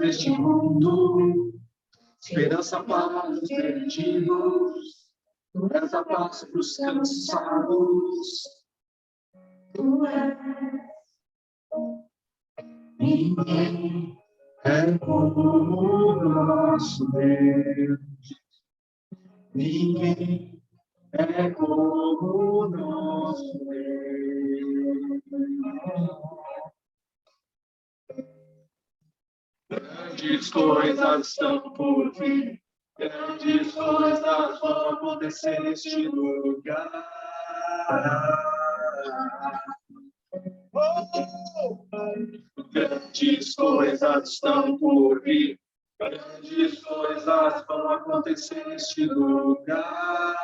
deste mundo, esperança para os perdidos, tu és a paz para os cansados, tu és. Ninguém é como o nosso Deus, ninguém é como o nosso Deus. Grandes coisas estão por vir, grandes coisas vão acontecer neste lugar. Grandes coisas estão por vir, grandes coisas vão acontecer neste lugar.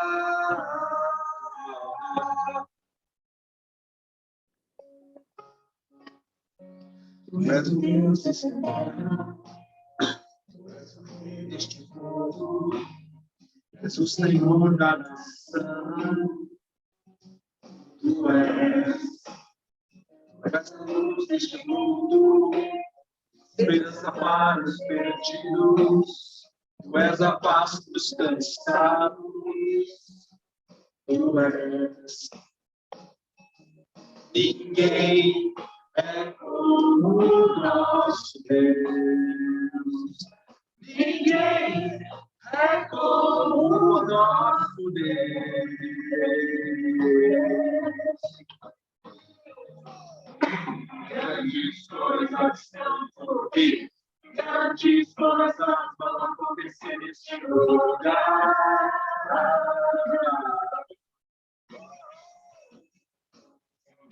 Tu és o Deus desse mundo, tu és o rei deste povo, tu és o Senhor da nação, tu és a luz deste mundo, esperança para os perdidos, tu és a paz dos cansados, tu és. Ninguém é como o nosso Deus, ninguém é como o nosso Deus. Grandes coisas estão por vir, grandes coisas vão acontecer neste lugar.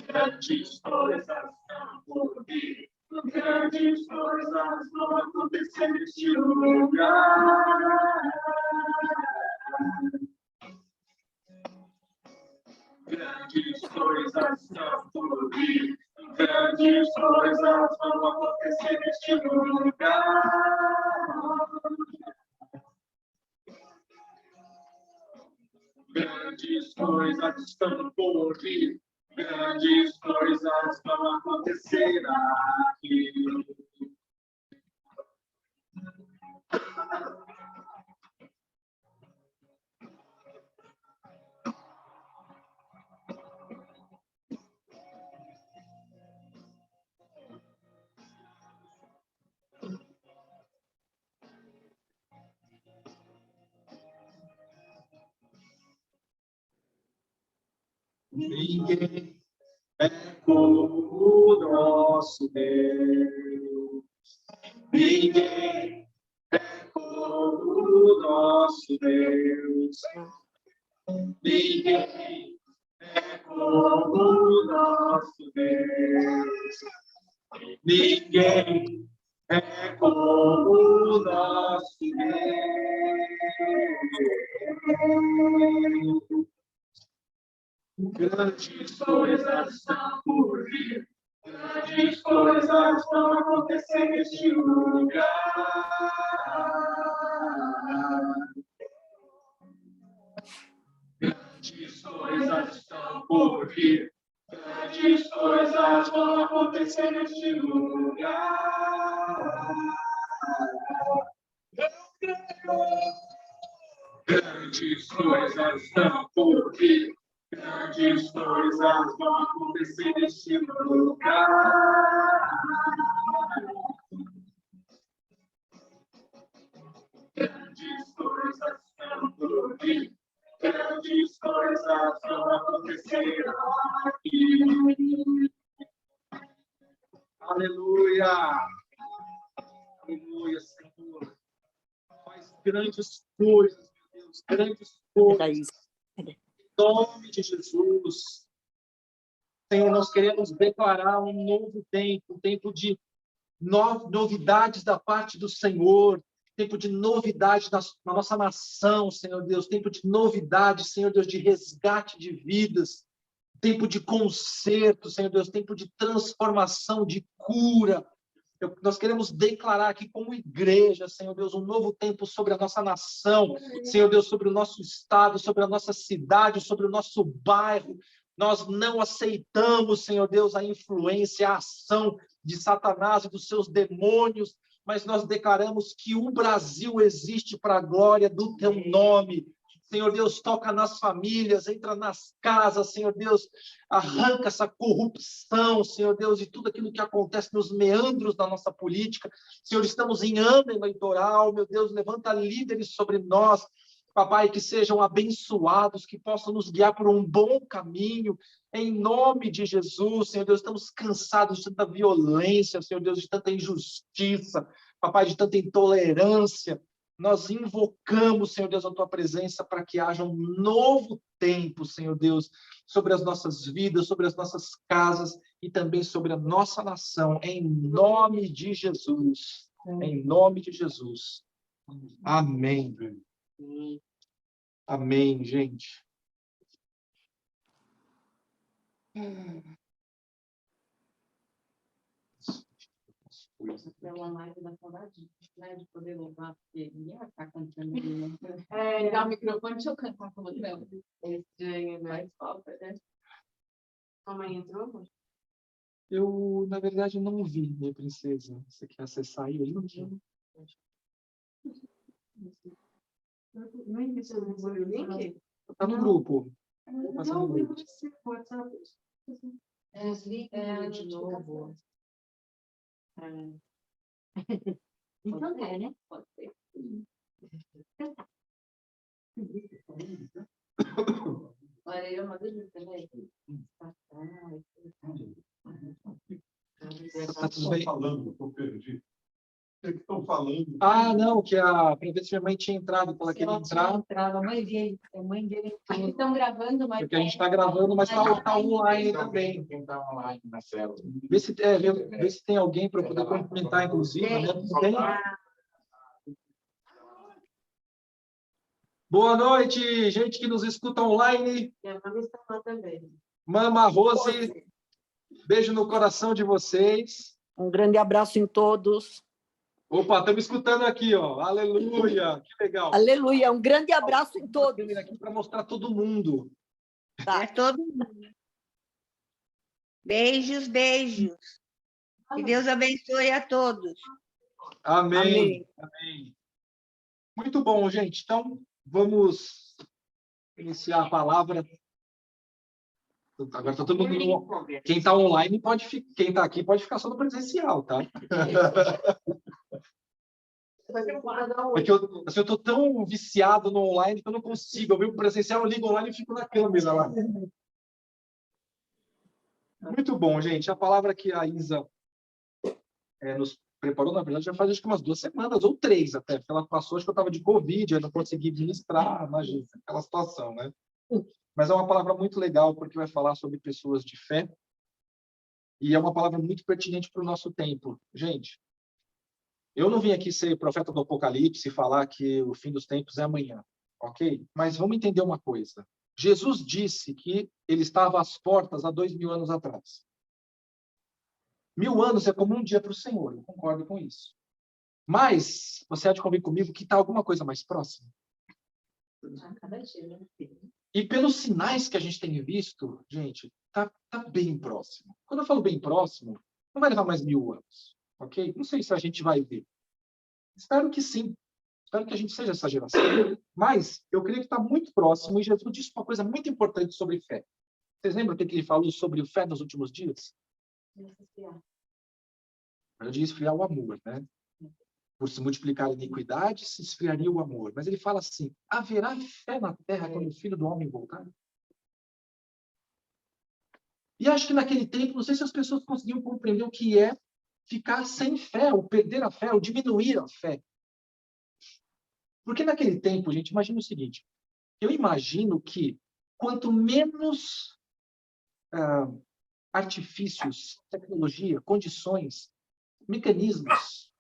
Grandes coisas estão por vir, grandes coisas vão acontecer neste lugar. Grandes coisas estão por vir, grandes coisas vão acontecer neste lugar. Grandes coisas estão por vir, grandes coisas vão acontecer aqui. Ninguém é como o nosso Deus. Ninguém é como o nosso Deus. Ninguém é como o nosso Deus. Ninguém é como o nosso Deus. Grandes coisas estão por vir, grandes coisas vão acontecer neste lugar. Grandes coisas estão por vir, grandes coisas vão acontecer neste lugar. Grandes coisas estão por vir, grandes coisas vão acontecer neste lugar. Grandes coisas estão por vir, grandes coisas vão acontecer aqui. Aleluia! Aleluia, Senhor. Faz grandes coisas, meu Deus, grandes coisas. Em nome de Jesus. Senhor, nós queremos declarar um novo tempo, um tempo de novidades da parte do Senhor, tempo de novidade na nossa nação, Senhor Deus, tempo de novidade, Senhor Deus, de resgate de vidas, tempo de conserto, Senhor Deus, tempo de transformação, de cura. Nós queremos declarar aqui como igreja, Senhor Deus, um novo tempo sobre a nossa nação, Senhor Deus, sobre o nosso estado, sobre a nossa cidade, sobre o nosso bairro. Nós não aceitamos, Senhor Deus, a influência, a ação de Satanás e dos seus demônios. mas nós declaramos que o Brasil existe para a glória do teu nome. Senhor Deus, toca nas famílias, entra nas casas, Senhor Deus, arranca essa corrupção, Senhor Deus, e tudo aquilo que acontece nos meandros da nossa política. Senhor, estamos em ano eleitoral, meu Deus, levanta líderes sobre nós, papai, que sejam abençoados, que possam nos guiar por um bom caminho, em nome de Jesus, Senhor Deus, estamos cansados de tanta violência, Senhor Deus, de tanta injustiça, papai, de tanta intolerância. Nós invocamos, Senhor Deus, a tua presença para que haja um novo tempo, Senhor Deus, sobre as nossas vidas, sobre as nossas casas e também sobre a nossa nação, em nome de Jesus. Em nome de Jesus. Amém. Amém, gente. Pela live da saudade, né, de poder louvar, porque ninguém vai ficar cantando ali, né? Ligar o microfone, deixa eu cantar com você. É estranho, né? Faz falta, né? A mãe entrou? Eu, na verdade, não vi, minha princesa. Você quer acessar aí o link? Não enviou o link? Está no grupo. Não, eu vou ser WhatsApp. De novo. Então é, né? Pode ser. Olha, eu uma vez também. Tá tudo bem? Falando, eu perdi. O que estão falando? Ah, não, para ver se minha mãe tinha entrado, para ela queria entrar. A mãe dele. Aqui estão gravando, mas. Porque a gente está gravando, mas está online também. Quem está online na célula? Vê se tem alguém para poder cumprimentar, inclusive. Né? Tem? Boa noite, gente que nos escuta online. Mama Rose, beijo no coração de vocês. Um grande abraço em todos. Opa, estamos escutando aqui, ó. Aleluia, que legal. Aleluia, um grande abraço em todos. Estou aqui para mostrar todo mundo. Tá. É todo mundo. Beijos, beijos. Que Deus abençoe a todos. Amém. Amém. Muito bom, gente. Então, vamos iniciar a palavra. Agora está todo mundo. Quem está online pode ficar. Quem está aqui pode ficar só no presencial, tá? É que eu estou tão viciado no online que eu não consigo. Eu venho pro presencial, eu ligo online e fico na câmera lá. Muito bom, gente. A palavra que a Isa nos preparou, na verdade, já faz acho que umas 2 semanas, ou 3 até, porque ela passou, acho que eu estava de Covid, eu não consegui ministrar, imagina, aquela situação, né? Mas é uma palavra muito legal, porque vai falar sobre pessoas de fé, e é uma palavra muito pertinente para o nosso tempo. Gente, eu não vim aqui ser profeta do Apocalipse e falar que o fim dos tempos é amanhã, ok? Mas vamos entender uma coisa. Jesus disse que ele estava às portas há 2000 anos atrás. 1000 anos é como um dia para o Senhor, eu concordo com isso. Mas, você há de convir comigo que está alguma coisa mais próxima? E pelos sinais que a gente tem visto, gente, tá bem próximo. Quando eu falo bem próximo, não vai levar mais 1000 anos, ok? Não sei se a gente vai ver. Espero que sim. Espero que a gente seja essa geração. Mas eu creio que está muito próximo e Jesus disse uma coisa muito importante sobre fé. Vocês lembram o que ele falou sobre fé nos últimos dias? Eu disse esfriar o amor, né? Por se multiplicar a iniquidade, se esfriaria o amor. Mas ele fala assim, haverá fé na terra quando o Filho do Homem voltar? E acho que naquele tempo, não sei se as pessoas conseguiam compreender o que é ficar sem fé, ou perder a fé, ou diminuir a fé. Porque naquele tempo, gente, imagina o seguinte, eu imagino que quanto menos artifícios, tecnologia, condições, mecanismos,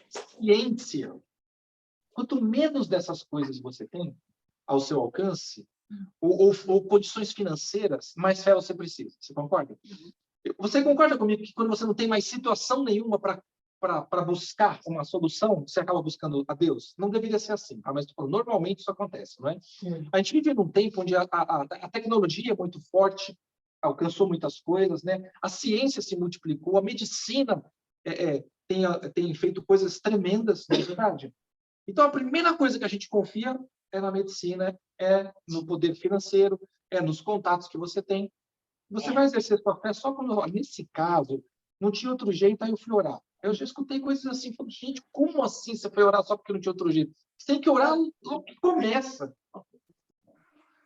ciência, quanto menos dessas coisas você tem ao seu alcance, ou condições financeiras, mais fé você precisa. Você concorda? Você concorda comigo que quando você não tem mais situação nenhuma para buscar uma solução, você acaba buscando a Deus? Não deveria ser assim, tá? Mas normalmente isso acontece, não é? A gente vive num tempo onde a tecnologia é muito forte, alcançou muitas coisas, né? A ciência se multiplicou, a medicina tem feito coisas tremendas, não é verdade? Então, a primeira coisa que a gente confia é na medicina, é no poder financeiro, é nos contatos que você tem. Você vai exercer sua fé só quando, olha, nesse caso, não tinha outro jeito, aí eu fui orar. Eu já escutei coisas assim, falando, gente, como assim você foi orar só porque não tinha outro jeito? Você tem que orar logo que começa.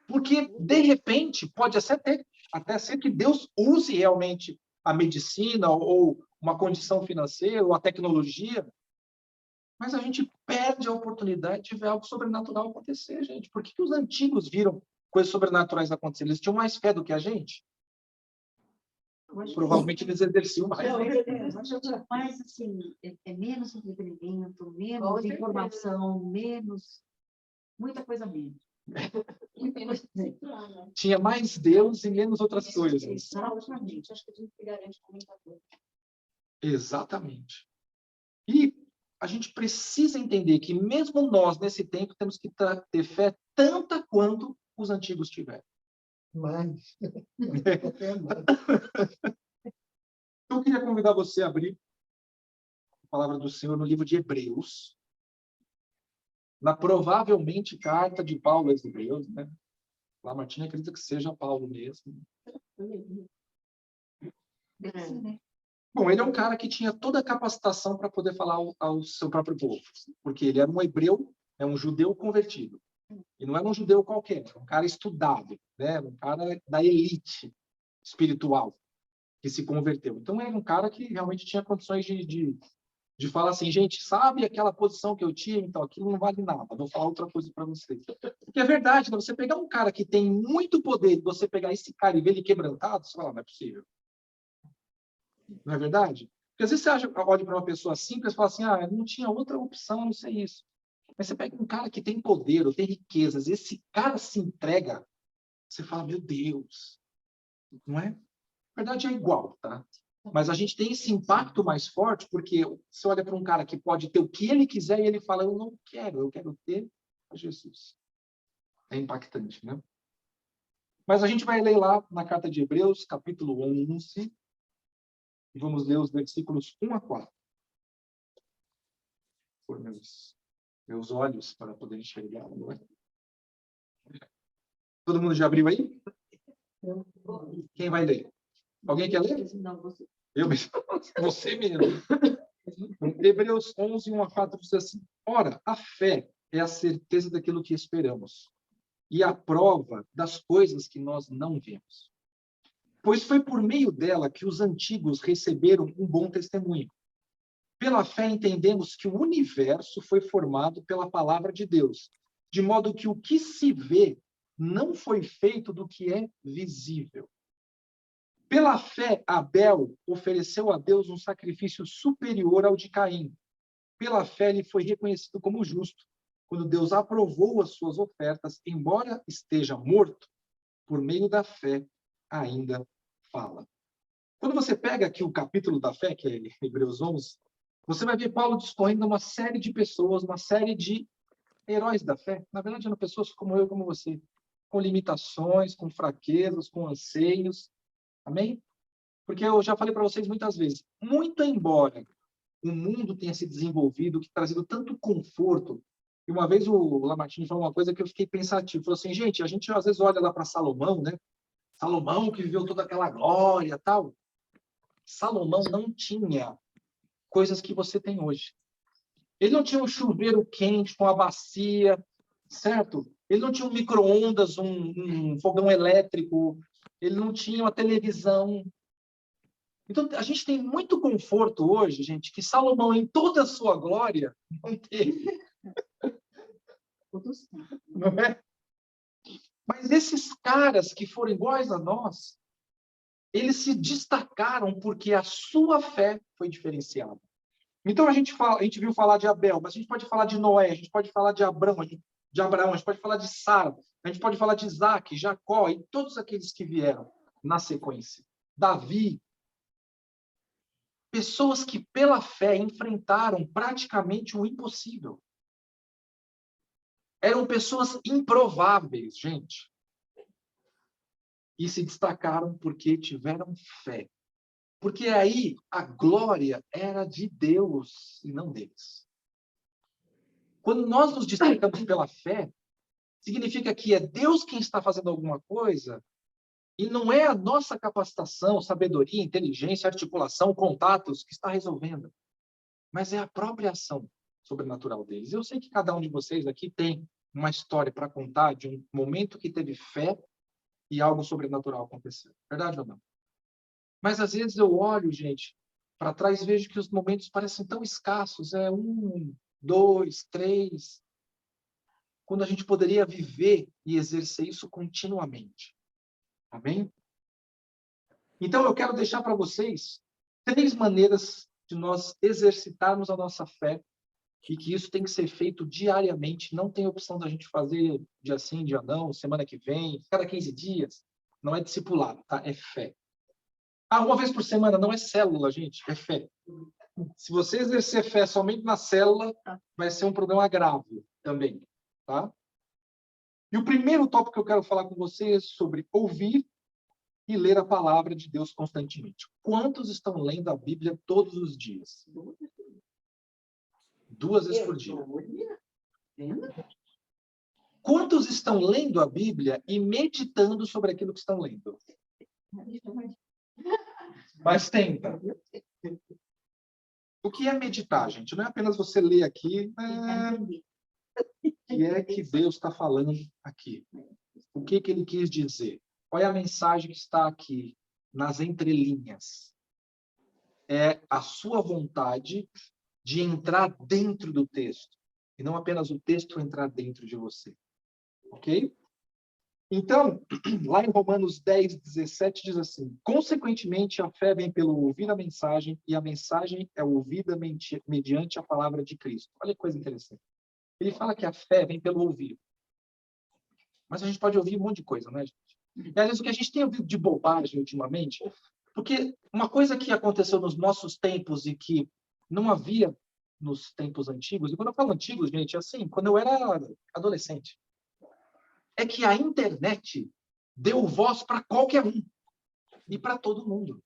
Porque, de repente, pode até ser que Deus use realmente a medicina ou uma condição financeira ou a tecnologia, mas a gente perde a oportunidade de ver algo sobrenatural acontecer, gente. Por que os antigos viram coisas sobrenaturais acontecer? Eles tinham mais fé do que a gente? Provavelmente eles exerciam mais. Mas, assim, é menos entretenimento, menos informação, menos... Muita coisa menos. Tinha mais Deus e menos outras coisas. Exatamente. Acho que a gente garante muita coisa. Exatamente. E a gente precisa entender que mesmo nós, nesse tempo, temos que ter fé tanta quanto os antigos tiveram. Mas... Eu queria convidar você a abrir a palavra do Senhor no livro de Hebreus, na provavelmente carta de Paulo aos Hebreus, né? Lamartine acredita que seja Paulo mesmo. Bom, ele é um cara que tinha toda a capacitação para poder falar ao seu próprio povo, porque ele era um hebreu, é um judeu convertido. E não era um judeu qualquer, era um cara estudado, né? Um cara da elite espiritual que se converteu. Então, era um cara que realmente tinha condições de falar assim, gente, sabe aquela posição que eu tinha? Então, aquilo não vale nada, vou falar outra coisa para vocês. Porque é verdade, né? Você pegar um cara que tem muito poder, você pegar esse cara e ver ele quebrantado, você fala, não é possível. Não é verdade? Porque às vezes você olha para uma pessoa simples e fala assim, não tinha outra opção, não sei isso. Mas você pega um cara que tem poder, ou tem riquezas, esse cara se entrega, você fala, meu Deus, não é? Na verdade é igual, tá? Mas a gente tem esse impacto mais forte porque você olha para um cara que pode ter o que ele quiser e ele fala, eu não quero, eu quero ter a Jesus. É impactante, né? Mas a gente vai ler lá na carta de Hebreus, capítulo 11, e vamos ler os versículos 1 a 4. Por meus olhos para poder enxergar. Não é? Todo mundo já abriu aí? Quem vai ler? Alguém quer ler? Não, você. Eu mesmo. Você mesmo. Hebreus 11, 1 a 4 diz assim, ora, a fé é a certeza daquilo que esperamos e a prova das coisas que nós não vemos. Pois foi por meio dela que os antigos receberam um bom testemunho. Pela fé entendemos que o universo foi formado pela palavra de Deus, de modo que o que se vê não foi feito do que é visível. Pela fé, Abel ofereceu a Deus um sacrifício superior ao de Caim. Pela fé, ele foi reconhecido como justo, quando Deus aprovou as suas ofertas, embora esteja morto, por meio da fé, ainda fala. Quando você pega aqui o capítulo da fé, que é Hebreus 11, você vai ver Paulo discorrendo uma série de pessoas, uma série de heróis da fé. Na verdade, eram pessoas como eu, como você, com limitações, com fraquezas, com anseios. Amém? Porque eu já falei para vocês muitas vezes, muito embora o mundo tenha se desenvolvido, que trazido tanto conforto, e uma vez o Lamartine falou uma coisa que eu fiquei pensativo, falou assim, gente, a gente às vezes olha lá para Salomão, né? Salomão que viveu toda aquela glória e tal. Salomão não tinha coisas que você tem hoje. Ele não tinha um chuveiro quente com a bacia, certo? Ele não tinha um micro-ondas, um fogão elétrico, ele não tinha uma televisão. Então, a gente tem muito conforto hoje, gente, que Salomão, em toda a sua glória, não teve. Não é? Mas esses caras que foram iguais a nós, eles se destacaram porque a sua fé foi diferenciada. Então, a gente viu falar de Abel, mas a gente pode falar de Noé, a gente pode falar de Abraão, a gente pode falar de Sara, a gente pode falar de Isaac, Jacó e todos aqueles que vieram na sequência. Davi. Pessoas que, pela fé, enfrentaram praticamente o impossível. Eram pessoas improváveis, gente. E se destacaram porque tiveram fé. Porque aí a glória era de Deus e não deles. Quando nós nos destacamos pela fé, significa que é Deus quem está fazendo alguma coisa e não é a nossa capacitação, sabedoria, inteligência, articulação, contatos que está resolvendo, mas é a própria ação sobrenatural deles. Eu sei que cada um de vocês aqui tem uma história para contar de um momento que teve fé e algo sobrenatural aconteceu. Verdade ou não? Mas às vezes eu olho, gente, para trás e vejo que os momentos parecem tão escassos. É 1, 2, 3. Quando a gente poderia viver e exercer isso continuamente. Amém? Então eu quero deixar para vocês 3 maneiras de nós exercitarmos a nossa fé e que isso tem que ser feito diariamente. Não tem opção da gente fazer dia sim, dia não, semana que vem, cada 15 dias. Não é discipulado, tá? É fé. Uma vez por semana não é célula, gente, é fé. Se você exercer fé somente na célula, vai ser um problema grave também, tá? E o primeiro tópico que eu quero falar com vocês é sobre ouvir e ler a palavra de Deus constantemente. Quantos estão lendo a Bíblia todos os dias? 2 vezes por dia. Quantos estão lendo a Bíblia e meditando sobre aquilo que estão lendo? Mas tenta. O que é meditar, gente? Não é apenas você ler aqui. O que é que Deus está falando aqui? O que ele quis dizer? Qual é a mensagem que está aqui nas entrelinhas? É a sua vontade de entrar dentro do texto. E não apenas o texto entrar dentro de você. Ok? Então, lá em Romanos 10, 17, diz assim: consequentemente, a fé vem pelo ouvir a mensagem, e a mensagem é ouvida mediante a palavra de Cristo. Olha que coisa interessante. Ele fala que a fé vem pelo ouvir. Mas a gente pode ouvir um monte de coisa, né, gente? E, às vezes, o que a gente tem ouvido de bobagem ultimamente, porque uma coisa que aconteceu nos nossos tempos e que não havia nos tempos antigos, e quando eu falo antigos, gente, é assim, quando eu era adolescente, é que a internet deu voz para qualquer um e para todo mundo.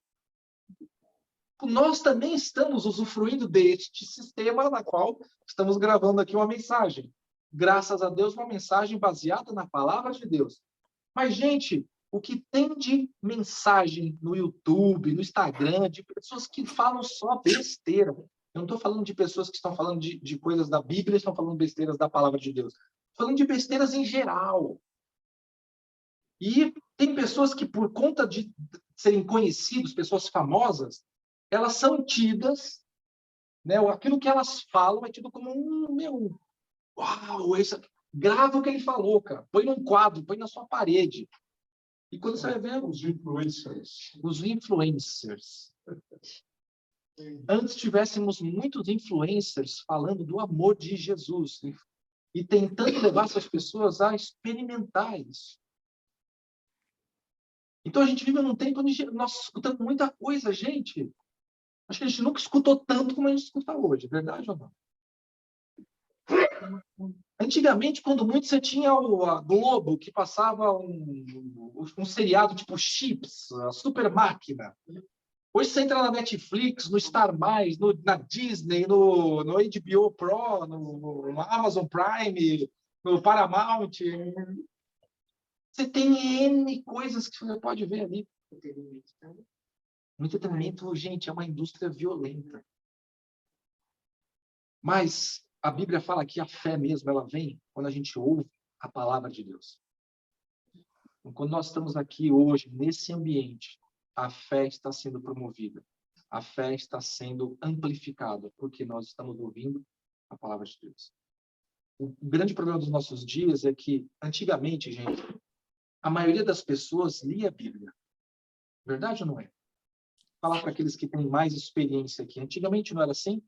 Nós também estamos usufruindo deste sistema na qual estamos gravando aqui uma mensagem. Graças a Deus, uma mensagem baseada na palavra de Deus. Mas, gente, o que tem de mensagem no YouTube, no Instagram, de pessoas que falam só besteira. Eu não estou falando de pessoas que estão falando de coisas da Bíblia, estão falando besteiras da palavra de Deus. Estou falando de besteiras em geral. E tem pessoas que, por conta de serem conhecidos, pessoas famosas, elas são tidas, né? Aquilo que elas falam é tido como uau, grava o que ele falou, cara. Põe num quadro, põe na sua parede. E quando você vai ver Os influencers. os influencers. Antes tivéssemos muitos influencers falando do amor de Jesus e tentando levar essas pessoas a experimentar isso. Então a gente vive num tempo onde nós escutamos muita coisa, gente. Acho que a gente nunca escutou tanto como a gente escuta hoje, verdade ou não? Antigamente, quando muito, você tinha a Globo, que passava um seriado tipo Chips, a Super Máquina. Hoje você entra na Netflix, no Star+, na Disney, no HBO Pro, no Amazon Prime, no Paramount. Você tem N coisas que você pode ver ali. O entretenimento, gente, é uma indústria violenta. Mas a Bíblia fala que a fé mesmo, ela vem quando a gente ouve a palavra de Deus. Então, quando nós estamos aqui hoje, nesse ambiente, a fé está sendo promovida. A fé está sendo amplificada, porque nós estamos ouvindo a palavra de Deus. O grande problema dos nossos dias é que, antigamente, gente, a maioria das pessoas lia a Bíblia. Verdade ou não é? Falar para aqueles que têm mais experiência aqui. Antigamente não era assim?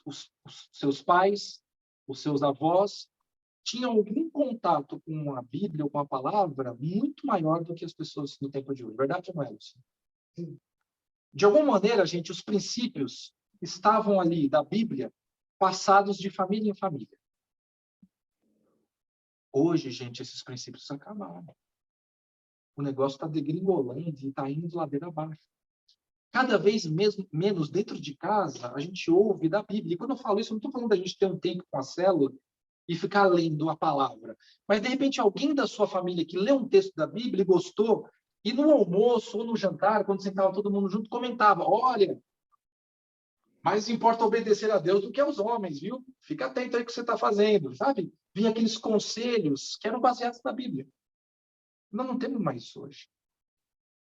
Os seus pais, os seus avós, tinham algum contato com a Bíblia ou com a palavra muito maior do que as pessoas no tempo de hoje. Verdade ou não é, Lúcio? De alguma maneira, gente, os princípios estavam ali da Bíblia, passados de família em família. Hoje, gente, esses princípios acabaram. O negócio está degringolando e está indo de ladeira abaixo. cada vez menos dentro de casa a gente ouve da Bíblia. E quando eu falo isso, eu não estou falando da gente ter um tempo com a célula e ficar lendo a palavra. Mas, de repente, alguém da sua família que lê um texto da Bíblia e gostou, e no almoço ou no jantar, quando sentava todo mundo junto, comentava: olha, mais importa obedecer a Deus do que aos homens, viu? Fica atento aí o que você está fazendo, sabe? Vinha aqueles conselhos que eram baseados na Bíblia. Nós não temos mais isso hoje.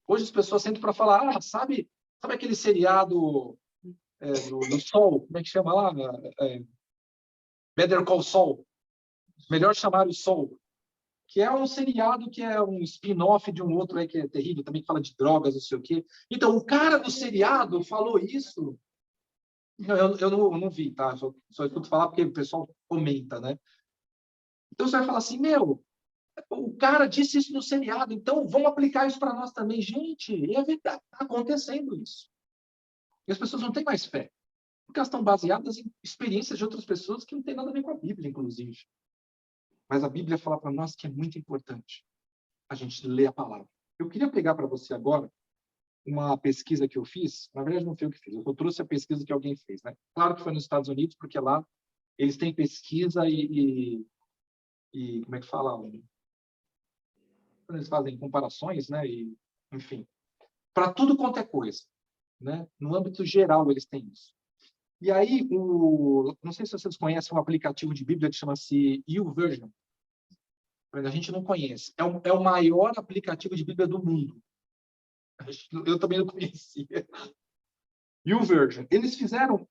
Hoje as pessoas sentam para falar: sabe aquele seriado do Sol? Como é que chama lá? Better Call Saul. Melhor chamar o Sol. Que é um seriado que é um spin-off de um outro aí que é terrível, também que fala de drogas, não sei o quê. Então, o cara do seriado falou isso. Eu não vi, tá? Só escuto falar porque o pessoal comenta, né? Então, você vai falar assim: meu, o cara disse isso no seriado, então vamos aplicar isso para nós também. Gente, é verdade, está acontecendo isso. E as pessoas não têm mais fé, porque elas estão baseadas em experiências de outras pessoas que não têm nada a ver com a Bíblia, inclusive. Mas a Bíblia fala para nós que é muito importante a gente ler a palavra. Eu queria pegar para você agora uma pesquisa que eu fiz. Na verdade, não foi eu que fiz, eu trouxe a pesquisa que alguém fez, né? Claro que foi nos Estados Unidos, porque lá eles têm pesquisa e como é que fala? Quando eles fazem comparações, né? E, enfim, para tudo quanto é coisa, né? No âmbito geral, eles têm isso. E aí, não sei se vocês conhecem um aplicativo de Bíblia que chama-se YouVersion. A gente não conhece. É o maior aplicativo de Bíblia do mundo. Eu também não conhecia. YouVersion. Eles fizeram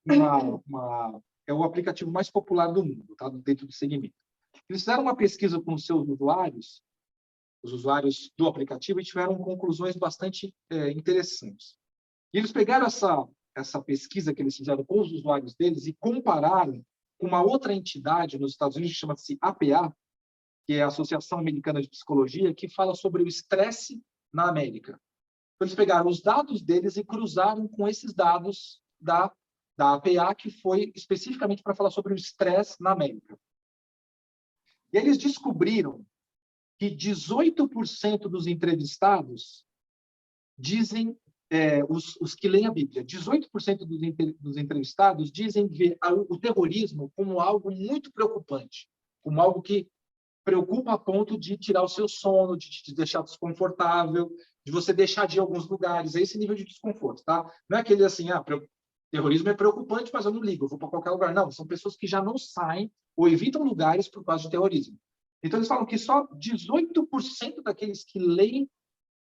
é o aplicativo mais popular do mundo, tá? Dentro do segmento. Eles fizeram uma pesquisa com os seus usuários, os usuários do aplicativo, e tiveram conclusões bastante interessantes. E eles pegaram essa pesquisa que eles fizeram com os usuários deles e compararam com uma outra entidade nos Estados Unidos que chama-se APA, que é a Associação Americana de Psicologia, que fala sobre o estresse na América. Então, eles pegaram os dados deles e cruzaram com esses dados da APA, que foi especificamente para falar sobre o estresse na América. E eles descobriram que 18% dos entrevistados dizem, os que leem a Bíblia, 18% dos entrevistados dizem ver o terrorismo como algo muito preocupante, como algo que preocupa a ponto de tirar o seu sono, de te deixar desconfortável, de você deixar de ir a alguns lugares. É esse nível de desconforto, tá? Não é aquele assim, terrorismo é preocupante, mas eu não ligo, eu vou para qualquer lugar. Não, são pessoas que já não saem ou evitam lugares por causa de terrorismo. Então, eles falam que só 18% daqueles que leem,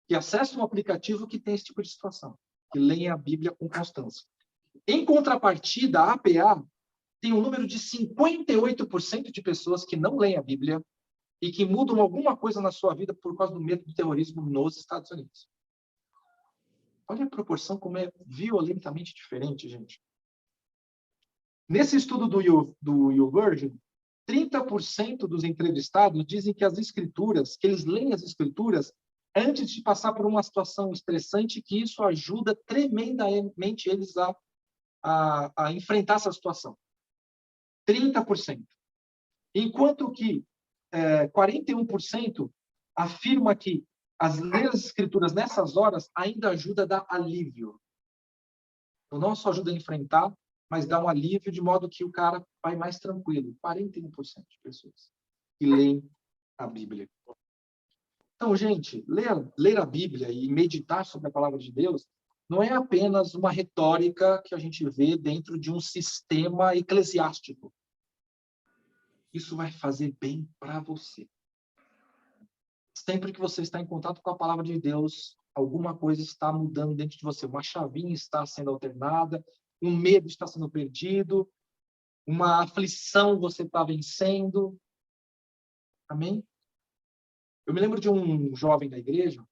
que acessam o aplicativo, que tem esse tipo de situação, que leem a Bíblia com constância. Em contrapartida, a APA tem um número de 58% de pessoas que não leem a Bíblia e que mudam alguma coisa na sua vida por causa do medo do terrorismo nos Estados Unidos. Olha a proporção como é violentamente diferente, gente. Nesse estudo do YouVersion, 30% dos entrevistados dizem que as escrituras, que eles leem as escrituras antes de passar por uma situação estressante, que isso ajuda tremendamente eles a enfrentar essa situação. 30%. Enquanto que 41% afirma que ler as escrituras nessas horas ainda ajuda a dar alívio. Então, não só ajuda a enfrentar, mas dá um alívio de modo que o cara vai mais tranquilo. 41% de pessoas que leem a Bíblia. Então, gente, ler a Bíblia e meditar sobre a palavra de Deus não é apenas uma retórica que a gente vê dentro de um sistema eclesiástico. Isso vai fazer bem para você. Sempre que você está em contato com a palavra de Deus, alguma coisa está mudando dentro de você. Uma chavinha está sendo alternada, um medo está sendo perdido, uma aflição você está vencendo. Amém? Eu me lembro de um jovem da igreja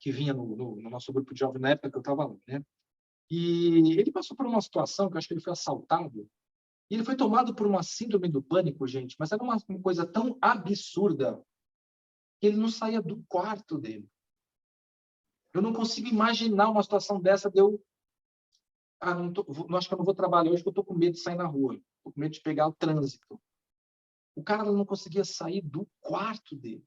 que vinha no nosso grupo de jovens na época que eu estava lá, né? E ele passou por uma situação que eu acho que ele foi assaltado. E ele foi tomado por uma síndrome do pânico, gente, mas era uma coisa tão absurda que ele não saía do quarto dele. Eu não consigo imaginar uma situação dessa de eu... não acho que eu não vou trabalhar hoje, porque eu estou com medo de sair na rua. Estou com medo de pegar o trânsito. O cara não conseguia sair do quarto dele.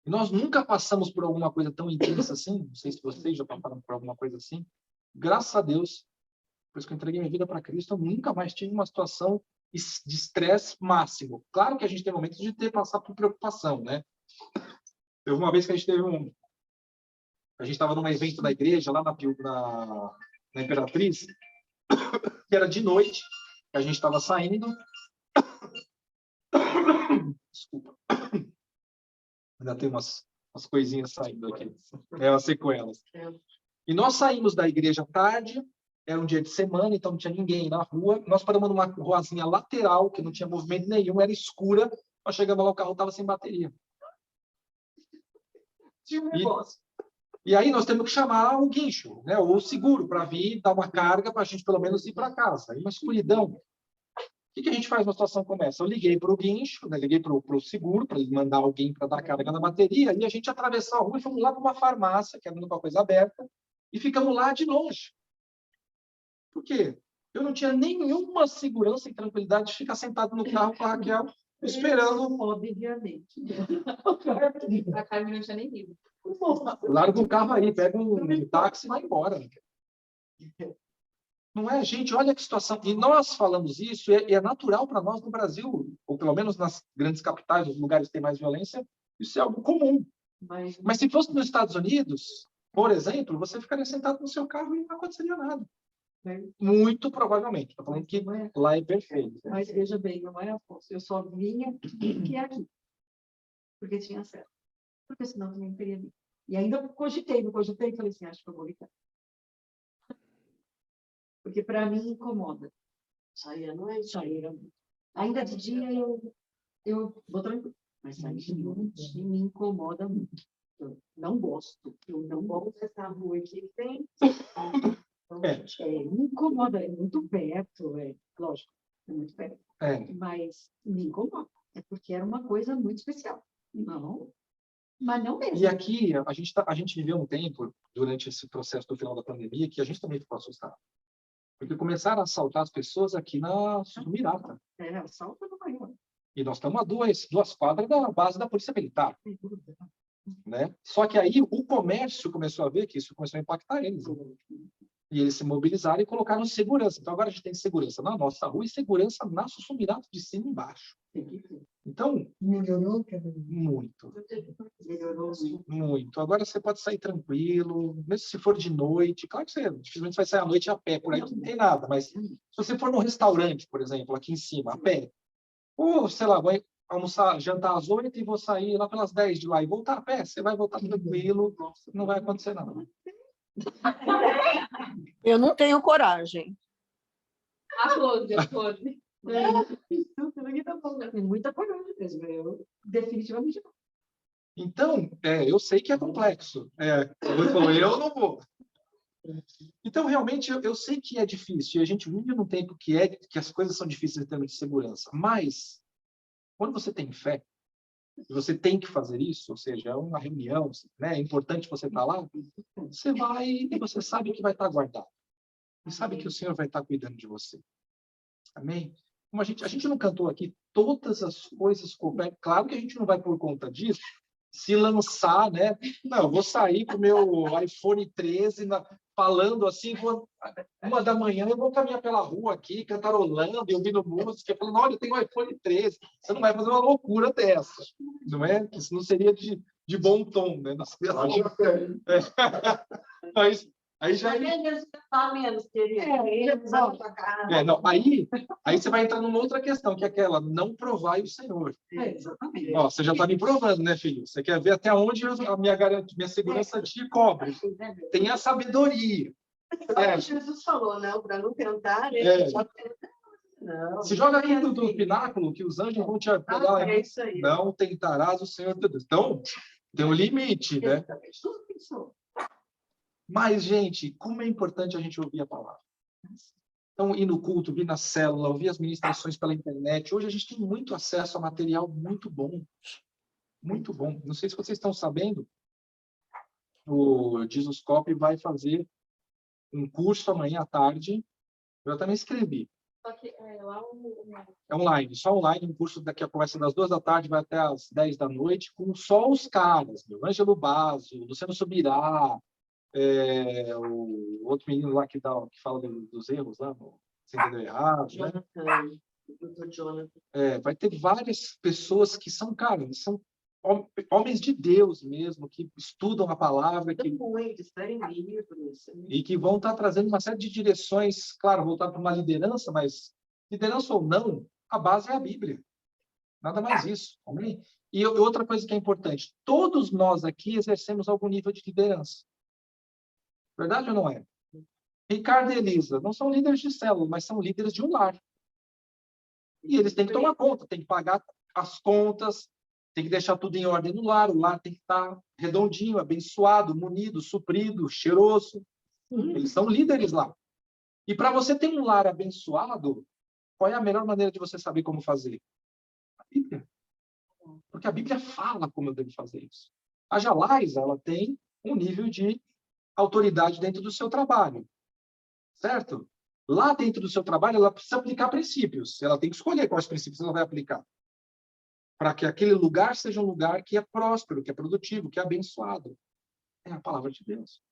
E nós nunca passamos por alguma coisa tão intensa assim. Não sei se vocês já passaram por alguma coisa assim. Graças a Deus, depois que eu entreguei minha vida para Cristo, eu nunca mais tive uma situação de estresse máximo. Claro que a gente tem momentos de passar por preocupação, né? Teve uma vez que a gente estava num evento da igreja, lá na Imperatriz, que era de noite, a gente estava saindo. Desculpa. Ainda tem umas coisinhas saindo aqui. Umas sequelas. E nós saímos da igreja tarde, era um dia de semana, então não tinha ninguém na rua. Nós paramos numa ruazinha lateral, que não tinha movimento nenhum, era escura. Nós chegamos lá, o carro estava sem bateria. E aí nós temos que chamar o guincho, né, ou o seguro, para vir dar uma carga para a gente pelo menos ir para casa. Aí uma escuridão. O que a gente faz numa situação como essa? Eu liguei para o guincho, né, liguei para o seguro, para ele mandar alguém para dar carga na bateria, e a gente atravessou a rua e fomos lá para uma farmácia, que era uma coisa aberta, e ficamos lá de longe. Por quê? Eu não tinha nenhuma segurança e tranquilidade de ficar sentado no carro com a Raquel, esperando. Obviamente. A Carmen não tinha nem livro. Larga o carro aí, pega um táxi e vai embora. Não é, gente? Olha que situação. E nós falamos isso, e é natural para nós no Brasil, ou pelo menos nas grandes capitais, os lugares que têm mais violência, isso é algo comum. Mas se fosse nos Estados Unidos, por exemplo, você ficaria sentado no seu carro e não aconteceria nada. Muito provavelmente. Estou falando que lá é perfeito. Mas veja bem, não é, Afonso? Eu só vinha que é aqui. Porque tinha certo. Porque senão também não teria vindo. E ainda cogitei e falei assim, acho que eu vou ligar. Porque para mim incomoda. Sair à noite, ainda de dia eu vou tranquilo. Mas sair de noite me incomoda muito. Eu não gosto. Eu não gosto dessa rua aqui que tem. Me incomoda, é muito perto, lógico, é muito perto. Mas me incomoda. É porque era uma coisa muito especial. Não, mas não mesmo. E aqui, a gente viveu um tempo, durante esse processo do final da pandemia, que a gente também ficou assustado. Porque começaram a assaltar as pessoas aqui na Sumirata. Assalto no maior. E nós estamos a duas quadras da base da Polícia Militar. Né? Só que aí o comércio começou a ver que isso começou a impactar eles. E eles se mobilizaram e colocaram segurança. Então, agora a gente tem segurança na nossa rua e segurança na Sumirata, de cima e embaixo. Então, Melhorou? muito. Melhorou. Muito. Agora você pode sair tranquilo, mesmo se for de noite. Claro que você dificilmente vai sair à noite a pé, por aí não tem nada. Mas se você for num restaurante, por exemplo, aqui em cima, a pé, ou, sei lá, vai almoçar, jantar às 8 e vou sair lá pelas 10 de lá e voltar a pé, você vai voltar tranquilo, não vai acontecer nada. Eu não tenho coragem. A Close. Tem muita coragem mesmo. Eu definitivamente não. Então, eu sei que é complexo. Você falou, eu não vou. Então, realmente, eu sei que é difícil. E a gente vive num tempo que as coisas são difíceis em termos de segurança. Mas, quando você tem fé, e você tem que fazer isso, ou seja, é uma reunião, né? É importante você estar lá, você vai e você sabe que vai estar guardado. E sabe que o Senhor vai estar cuidando de você. Amém? Como a gente não cantou aqui todas as coisas cobertas. Claro que a gente não vai, por conta disso, se lançar, né? Não, eu vou sair com o meu iPhone 13 falando assim, 1h eu vou caminhar pela rua aqui, cantarolando e ouvindo música, falando, olha, eu tenho um iPhone 13. Você não vai fazer uma loucura dessa, não é? Isso não seria de bom tom, né? Mas aí já menos, querido. não, aí você vai entrar numa outra questão, que é aquela, não provai o Senhor. Exatamente. Ó, você já está me provando, né, filho? Você quer ver até onde a minha segurança te cobre. Tenha sabedoria. Jesus falou, não, para não tentar. Não. Se joga aqui do pináculo, que os anjos vão te pegar. É isso aí. Não tentarás o Senhor teu Deus. Então, tem um limite, né? Mas, gente, como é importante a gente ouvir a palavra. Então, ir no culto, vir na célula, ouvir as ministrações pela internet. Hoje a gente tem muito acesso a material muito bom. Muito bom. Não sei se vocês estão sabendo, o Jesus Cop vai fazer um curso amanhã à tarde. Eu também escrevi. Só que lá É online, só online, um curso daqui a começa das 2 da tarde, vai até às 10 da noite, com só os caras, meu, Ângelo Basso, Luciano Subirá, o outro menino lá que fala dos erros lá, sem entender errado, né? Jonathan, o doutor Jonathan. Vai ter várias pessoas que são, cara, são homens de Deus mesmo, que estudam a palavra, Escrevem livros. e que vão estar trazendo uma série de direções, claro, voltar para uma liderança, mas liderança ou não, a base é a Bíblia. Nada mais isso. Amém? E outra coisa que é importante, todos nós aqui exercemos algum nível de liderança. Verdade ou não é? Ricardo e Elisa não são líderes de célula, mas são líderes de um lar. E eles têm que tomar conta, têm que pagar as contas, tem que deixar tudo em ordem no lar, o lar tem que estar redondinho, abençoado, munido, suprido, cheiroso. Eles são líderes lá. E para você ter um lar abençoado, qual é a melhor maneira de você saber como fazer? A Bíblia. Porque a Bíblia fala como eu devo fazer isso. A Jalais, ela tem um nível de autoridade dentro do seu trabalho. Certo? Lá dentro do seu trabalho, ela precisa aplicar princípios. Ela tem que escolher quais princípios ela vai aplicar. Para que aquele lugar seja um lugar que é próspero, que é produtivo, que é abençoado. É a palavra de Deus.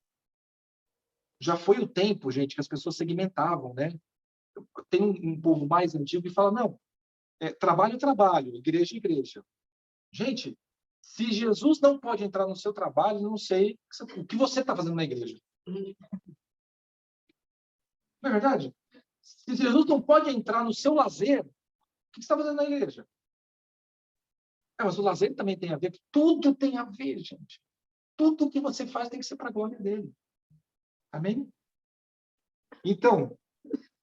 Já foi o tempo, gente, que as pessoas segmentavam, né? Tem um povo mais antigo que fala, não, trabalho, trabalho, igreja, igreja. Gente, se Jesus não pode entrar no seu trabalho, eu não sei o que você está fazendo na igreja. Não é verdade? Se Jesus não pode entrar no seu lazer, o que você está fazendo na igreja? Mas o lazer também tem a ver, tudo tem a ver, gente. Tudo que você faz tem que ser para a glória dele. Amém? Então,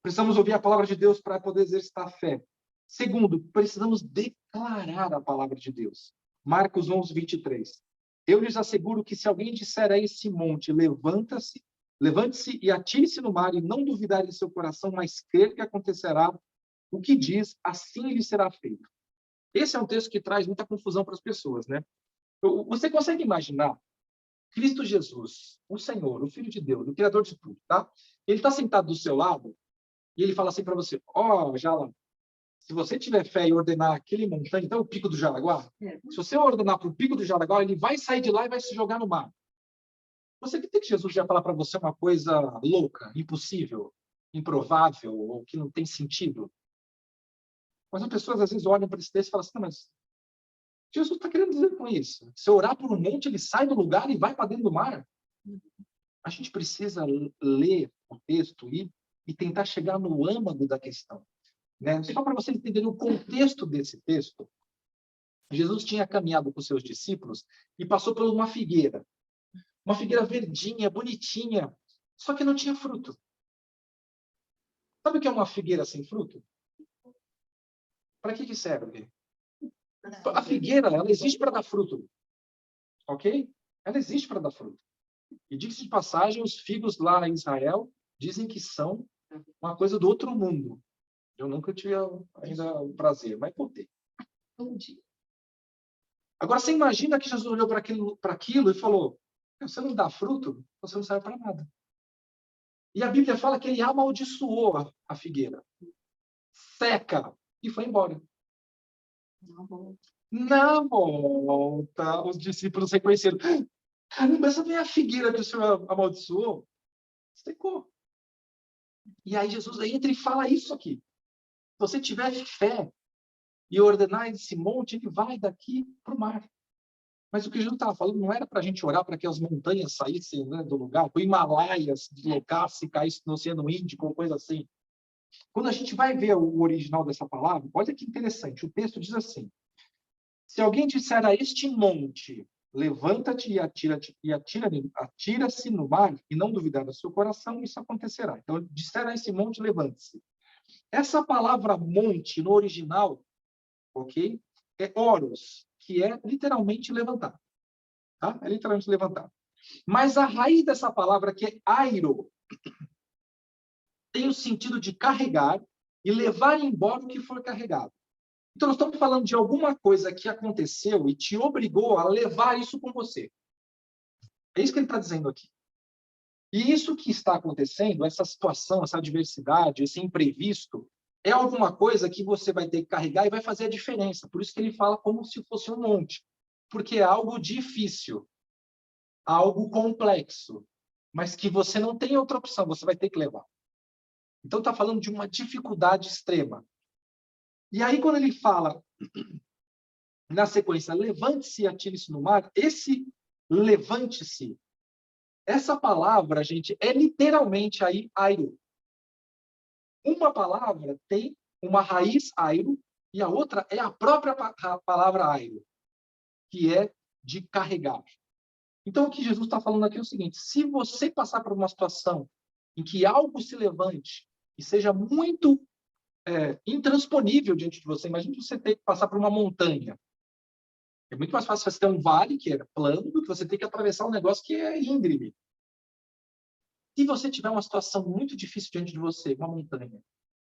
precisamos ouvir a palavra de Deus para poder exercitar a fé. Segundo, precisamos declarar a palavra de Deus. Marcos 11, 23. Eu lhes asseguro que se alguém disser a esse monte, levante-se e atire-se no mar, e não duvidar em seu coração, mas crer que acontecerá o que diz, assim lhe será feito. Esse é um texto que traz muita confusão para as pessoas, né? Você consegue imaginar Cristo Jesus, o Senhor, o Filho de Deus, o Criador de tudo, tá? Ele está sentado do seu lado e ele fala assim para você, Jala, se você tiver fé e ordenar aquele montanha, então o Pico do Jaraguá, se você ordenar para o Pico do Jaraguá, ele vai sair de lá e vai se jogar no mar. Você tem que Jesus já falar para você uma coisa louca, impossível, improvável, ou que não tem sentido? Mas as pessoas às vezes olham para esse texto e falam assim, mas Jesus está querendo dizer com isso. Se orar por um monte, ele sai do lugar e vai para dentro do mar. A gente precisa ler o texto e tentar chegar no âmago da questão. Né? Só para vocês entenderem o contexto desse texto, Jesus tinha caminhado com seus discípulos e passou por uma figueira verdinha, bonitinha, só que não tinha fruto. Sabe o que é uma figueira sem fruto? Para que serve? A figueira, ela existe para dar fruto. Ok? Ela existe para dar fruto. E diga-se de passagem, os figos lá em Israel dizem que são uma coisa do outro mundo. Eu nunca tive ainda o prazer, mas vou ter. Um dia. Agora, você imagina que Jesus olhou para aquilo e falou, você não dá fruto, você não serve para nada. E a Bíblia fala que ele amaldiçoou a figueira. Seca. E foi embora. Na volta, os discípulos reconheceram. Caramba, essa não é a figueira que o Senhor amaldiçoou? Secou. E aí Jesus entra e fala isso aqui. Se você tiver fé e ordenar esse monte, ele vai daqui para o mar. Mas o que Jesus estava falando não era para a gente orar para que as montanhas saíssem, né, do lugar, que o Himalaia se deslocasse, caísse no Oceano Índico, ou coisa assim. Quando a gente vai ver o original dessa palavra, olha que interessante, o texto diz assim, se alguém disser a este monte, levanta-te e atira-se no mar, e não duvidar do seu coração, isso acontecerá. Então, disser a esse monte, levante-se. Essa palavra monte, no original, ok? É oros, que é literalmente levantar. Tá? É literalmente levantar. Mas a raiz dessa palavra, que é airo, tem o sentido de carregar e levar embora o que for carregado. Então, nós estamos falando de alguma coisa que aconteceu e te obrigou a levar isso com você. É isso que ele está dizendo aqui. E isso que está acontecendo, essa situação, essa adversidade, esse imprevisto, é alguma coisa que você vai ter que carregar e vai fazer a diferença. Por isso que ele fala como se fosse um monte. Porque é algo difícil, algo complexo, mas que você não tem outra opção, você vai ter que levar. Então está falando de uma dificuldade extrema. E aí quando ele fala, na sequência, levante-se e atire-se no mar, esse levante-se, essa palavra, gente, é literalmente aí airo. Uma palavra tem uma raiz airo e a outra é a própria palavra airo, que é de carregar. Então, o que Jesus está falando aqui é o seguinte: se você passar por uma situação em que algo se levante e seja muito intransponível diante de você, imagine você ter que passar por uma montanha. É muito mais fácil você ter um vale que é plano do que você ter que atravessar um negócio que é íngreme. Se você tiver uma situação muito difícil diante de você, uma montanha,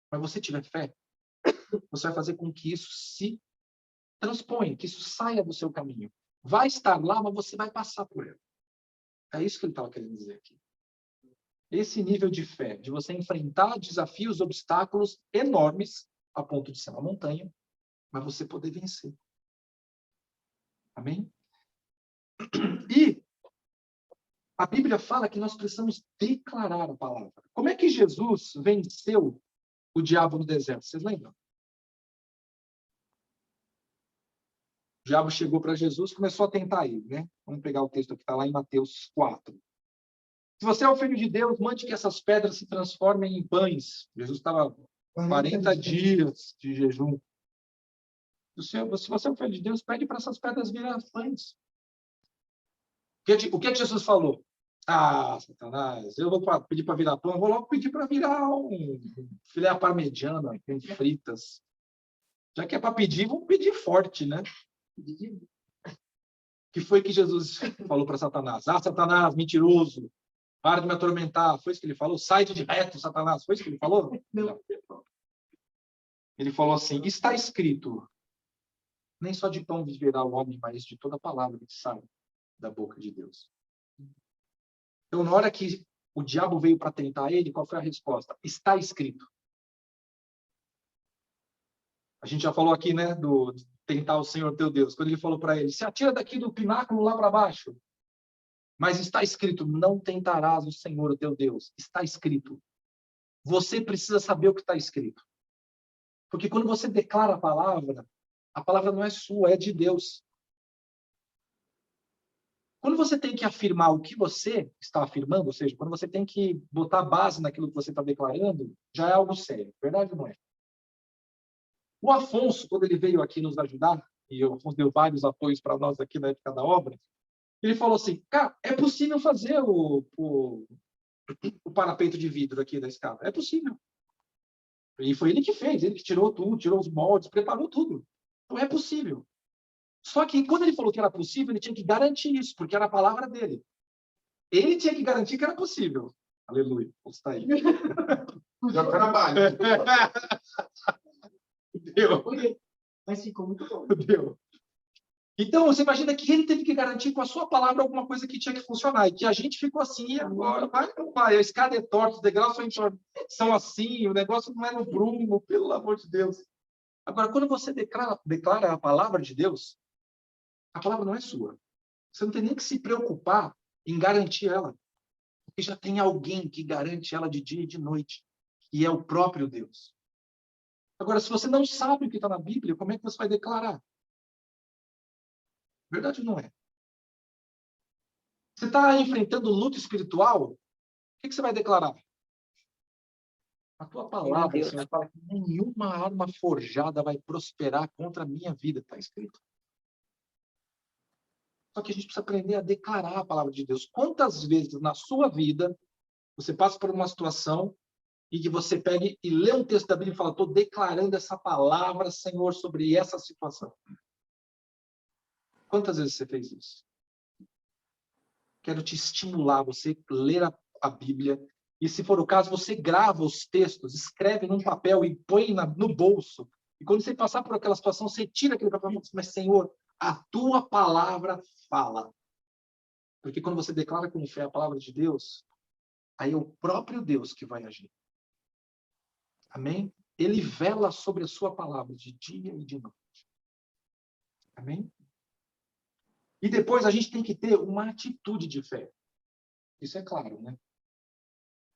mas você tiver fé, você vai fazer com que isso se transponha, que isso saia do seu caminho. Vai estar lá, mas você vai passar por ele. É isso que ele estava querendo dizer aqui. Esse nível de fé, de você enfrentar desafios, obstáculos enormes, a ponto de ser uma montanha, mas você poder vencer. Amém? E a Bíblia fala que nós precisamos declarar a palavra. Como é que Jesus venceu o diabo no deserto? Vocês lembram? O diabo chegou para Jesus e começou a tentar ele, né? Vamos pegar o texto que está lá em Mateus 4. Se você é o filho de Deus, mande que essas pedras se transformem em pães. Jesus estava 40 dias de jejum. Se você é o filho de Deus, pede para essas pedras virarem pães. O que Jesus falou? Ah, Satanás, eu vou pedir para virar pão, eu vou logo pedir para virar um filé à parmegiana, com fritas. Já que é para pedir, vamos pedir forte, né? Que foi que Jesus falou para Satanás? Ah, Satanás, mentiroso, para de me atormentar. Foi isso que ele falou? Sai de reto, Satanás. Foi isso que ele falou? Não. Ele falou assim, está escrito, nem só de pão viverá o homem, mas de toda palavra que sai da boca de Deus. Então, na hora que o diabo veio para tentar ele, qual foi a resposta? Está escrito. A gente já falou aqui, né, do tentar o Senhor teu Deus. Quando ele falou para ele, se atira daqui do pináculo lá para baixo. Mas está escrito, não tentarás o Senhor o teu Deus. Está escrito. Você precisa saber o que está escrito. Porque quando você declara a palavra não é sua, é de Deus. Quando você tem que afirmar o que você está afirmando, ou seja, quando você tem que botar base naquilo que você está declarando, já é algo sério. Verdade ou não é? O Afonso, quando ele veio aqui nos ajudar, e o Afonso deu vários apoios para nós aqui na época da obra, ele falou assim, cara, é possível fazer o parapeito de vidro aqui da escada. É possível. E foi ele que fez, ele que tirou tudo, tirou os moldes, preparou tudo. Então é possível. Só que quando ele falou que era possível, ele tinha que garantir isso, porque era a palavra dele. Ele tinha que garantir que era possível. Aleluia. Está aí. Já trabalho. Deu. Mas ficou muito bom. Deu. Então, você imagina que ele teve que garantir com a sua palavra alguma coisa que tinha que funcionar. E que a gente ficou assim, agora vai ou não vai? A escada é torta, os degraus são assim, o negócio não é no brumo, pelo amor de Deus. Agora, quando você declara a palavra de Deus, a palavra não é sua. Você não tem nem que se preocupar em garantir ela. Porque já tem alguém que garante ela de dia e de noite. E é o próprio Deus. Agora, se você não sabe o que está na Bíblia, como é que você vai declarar? Verdade ou não é? Você está enfrentando luta espiritual? O que você vai declarar? A tua palavra, o Senhor fala que nenhuma arma forjada vai prosperar contra a minha vida, está escrito. Só que a gente precisa aprender a declarar a palavra de Deus. Quantas vezes na sua vida você passa por uma situação e que você pegue e lê um texto da Bíblia e fala, estou declarando essa palavra, Senhor, sobre essa situação. Quantas vezes você fez isso? Quero te estimular a você ler a Bíblia. E, se for o caso, você grava os textos, escreve num papel e põe no bolso. E quando você passar por aquela situação, você tira aquele papel e diz, mas, Senhor, a tua palavra fala. Porque quando você declara com fé a palavra de Deus, aí é o próprio Deus que vai agir. Amém? Ele vela sobre a sua palavra de dia e de noite. Amém? E depois a gente tem que ter uma atitude de fé. Isso é claro, né?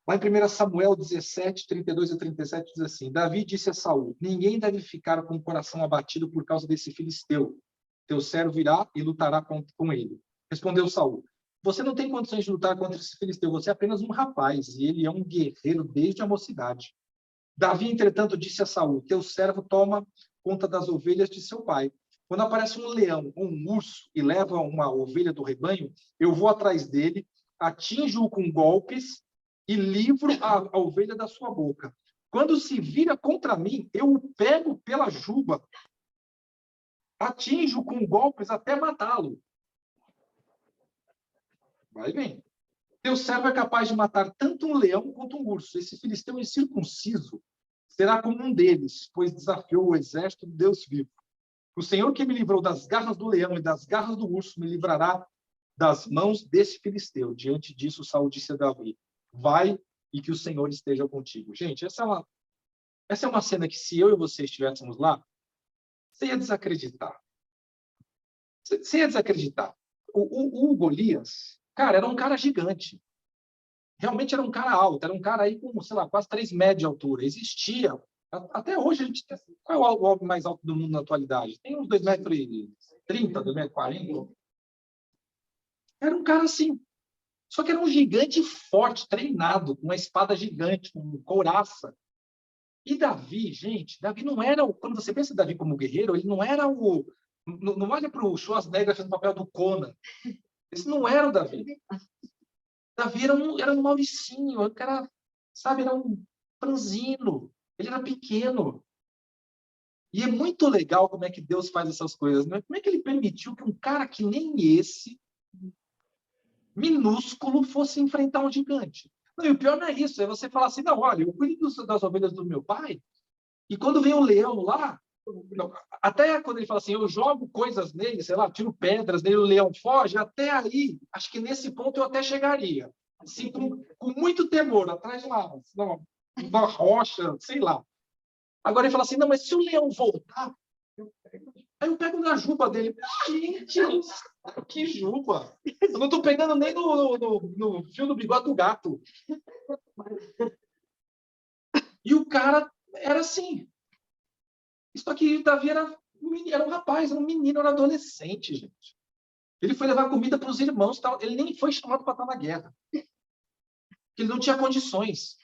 Lá em 1 Samuel 17, 32 e 37 diz assim: Davi disse a Saul: ninguém deve ficar com o coração abatido por causa desse filisteu. Teu servo irá e lutará com ele. Respondeu Saul: você não tem condições de lutar contra esse filisteu, você é apenas um rapaz, e ele é um guerreiro desde a mocidade. Davi, entretanto, disse a Saul: teu servo toma conta das ovelhas de seu pai. Quando aparece um leão ou um urso e leva uma ovelha do rebanho, eu vou atrás dele, atinjo-o com golpes e livro a ovelha da sua boca. Quando se vira contra mim, eu o pego pela juba, atinjo com golpes até matá-lo. Vai bem. Teu servo é capaz de matar tanto um leão quanto um urso. Esse filisteu incircunciso será como um deles, pois desafiou o exército do Deus vivo. O Senhor que me livrou das garras do leão e das garras do urso me livrará das mãos desse filisteu. Diante disso, Saul disse a Davi: vai e que o Senhor esteja contigo. Gente, essa é uma cena que, se eu e você estivéssemos lá, você ia desacreditar. Você ia desacreditar. O Golias, cara, era um cara gigante. Realmente era um cara alto, era um cara aí com, sei lá, quase 3 metros de altura. Existia. Até hoje a gente tem. Qual é o homem mais alto do mundo na atualidade? Tem uns 2,30 m, 2,40 m. Era um cara assim. Só que era um gigante forte, treinado, com uma espada gigante, com couraça. E Davi, gente, Davi não era quando você pensa em Davi como guerreiro, ele não era o. Não olha para o Schwarzenegger fazendo o papel do Conan. Esse não era o Davi. Davi era um Mauricinho, era, sabe, era um franzino. Ele era pequeno. E é muito legal como é que Deus faz essas coisas, né? Como é que ele permitiu que um cara que nem esse, minúsculo, fosse enfrentar um gigante? Não, e o pior não é isso, é você falar assim, não, olha, eu cuido das ovelhas do meu pai, e quando vem o leão lá, não, até quando ele fala assim, eu jogo coisas nele, sei lá, tiro pedras nele, o leão foge, até aí, acho que nesse ponto eu até chegaria. Assim, com muito temor, atrás de uma rocha, sei lá. Agora ele fala assim, não, mas se o leão voltar, aí eu pego na juba dele. Gente, que juba! Eu não estou pegando nem no fio do bigode do gato. E o cara era assim. Isso aqui, Davi era um rapaz, era um menino, era um adolescente, gente. Ele foi levar comida para os irmãos, tal. Ele nem foi chamado para estar na guerra. Ele não tinha condições.